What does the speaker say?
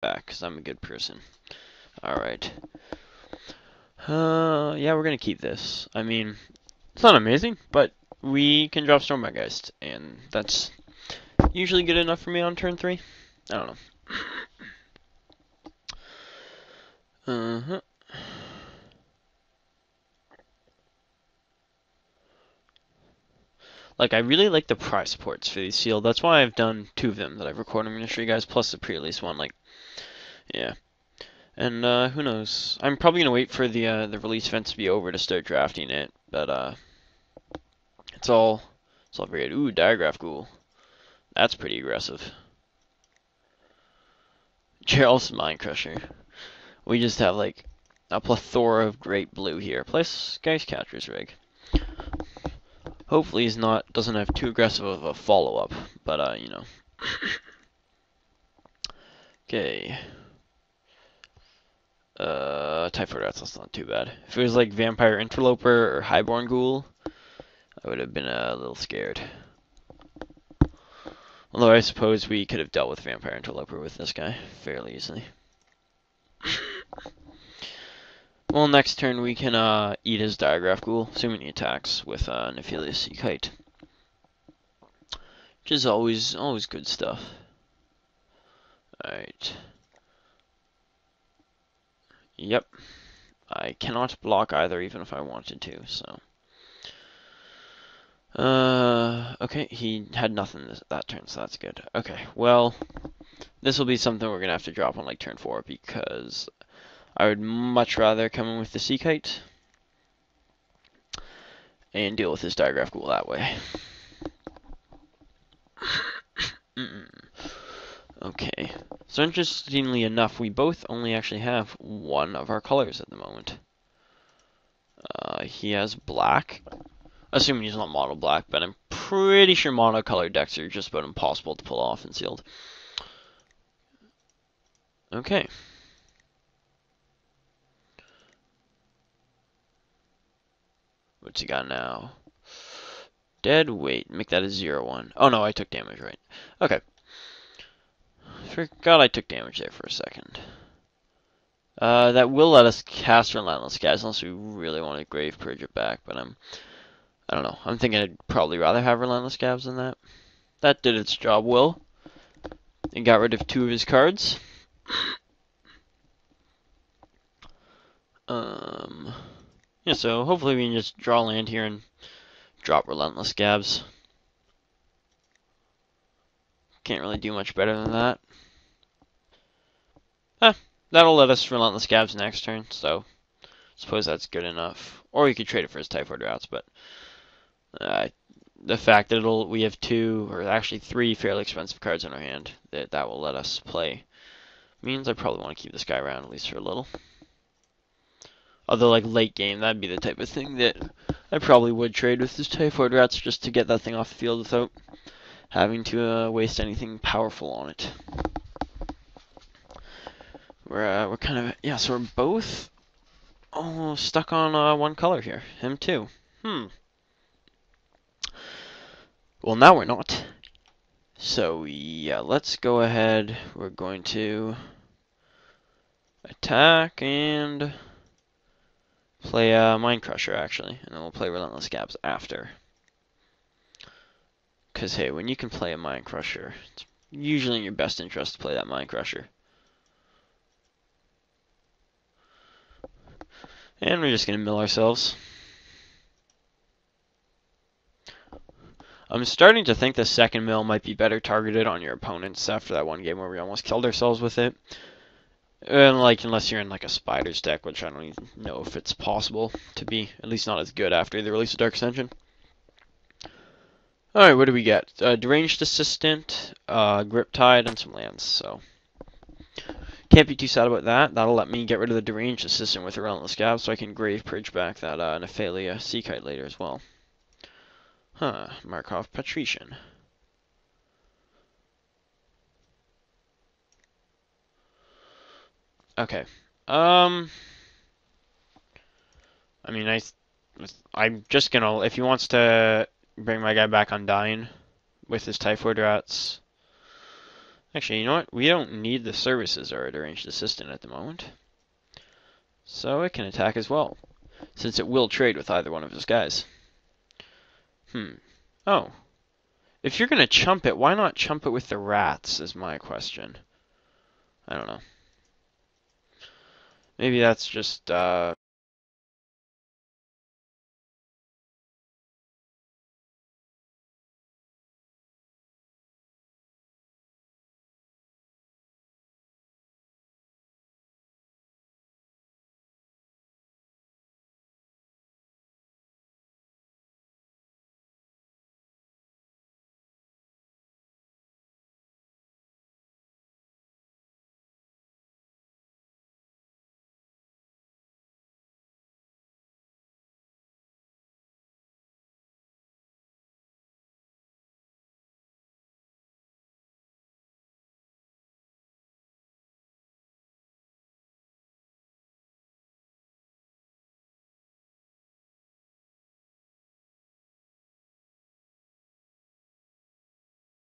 back, because I'm a good person. Alright. Yeah, we're gonna keep this. I mean, it's not amazing, but we can drop Stormgeist, and that's usually good enough for me on turn 3. I don't know. Uh-huh. Like, I really like the prize supports for these sealed. That's why I've done 2 of them that I've recorded. I'm gonna show you guys, plus the pre-release one. Like, yeah. And who knows? I'm probably gonna wait for the release event to be over to start drafting it. But it's all very good. Ooh, Diagraph Ghoul. That's pretty aggressive. Gerald's Mind Crusher. We just have like a plethora of great blue here. Plus Geist Catcher's Rig. Hopefully he's doesn't have too aggressive of a follow-up. But you know. Okay. Typhoid Rats, that's not too bad. If it was like Vampire Interloper or Highborn Ghoul, I would have been a little scared. Although I suppose we could have dealt with Vampire Interloper with this guy fairly easily. Well, next turn we can eat his Diagraph Ghoul, assuming he attacks with Nephilius Sea Kite. Which is always good stuff. Alright. Yep. I cannot block either, even if I wanted to, so. Okay, he had nothing that turn, so that's good. Okay, well, this will be something we're gonna have to drop on like turn 4, because I would much rather come in with the Sea Kite and deal with this Diagraph Ghoul that way. Okay, so interestingly enough, we both only actually have one of our colors at the moment. He has black, assuming he's not mono black, but I'm pretty sure monocolored decks are just about impossible to pull off in sealed. Okay. What's he got now? Dead weight. Make that a 0-1. Oh no, I took damage, right. Okay. Forgot I took damage there for a second. That will let us cast Relentless, guys, unless we really want to Grave Purge it back, but I don't know. I'm thinking I'd probably rather have Relentless Scabs than that. That did its job well. It got rid of 2 of his cards. Yeah, so hopefully we can just draw land here and drop Relentless Scabs. Can't really do much better than that. That'll let us Relentless Scabs next turn, so I suppose that's good enough. Or we could trade it for his Typhoid Rats, but the fact that we have 2, or actually 3 fairly expensive cards in our hand that will let us play means I probably want to keep this guy around at least for a little. Although, like, late game, that'd be the type of thing that I probably would trade with his Typhoid Rats just to get that thing off the field without having to waste anything powerful on it. We're kind of, yeah, so we're both almost stuck on one color here. Him too. Well, now we're not. So, yeah, let's go ahead. We're going to attack and play Mind Crusher, actually. And then we'll play Relentless Scabs after. Because, hey, when you can play a Mind Crusher, it's usually in your best interest to play that Mind Crusher. And we're just going to mill ourselves. I'm starting to think the second mill might be better targeted on your opponents after that one game where we almost killed ourselves with it. And, like, unless you're in, like, a Spiders deck, which I don't even know if it's possible to be. At least not as good after the release of Dark Ascension. Alright, what do we get? Deranged Assistant, Griptide, and some lands, so can't be too sad about that. That'll let me get rid of the Deranged Assistant with a Relentless Scab, so I can Grave Purge back that Nephalia Sea Kite later as well. Huh, Markov Patrician. Okay. I mean, I'm just gonna, if he wants to bring my guy back Undying with his Typhoid Rats, Actually, you know what? We don't need the services or a ranged assistant at the moment. So it can attack as well, since it will trade with either one of his guys. Oh. If you're gonna chump it, why not chump it with the rats, is my question. I don't know. Maybe that's just,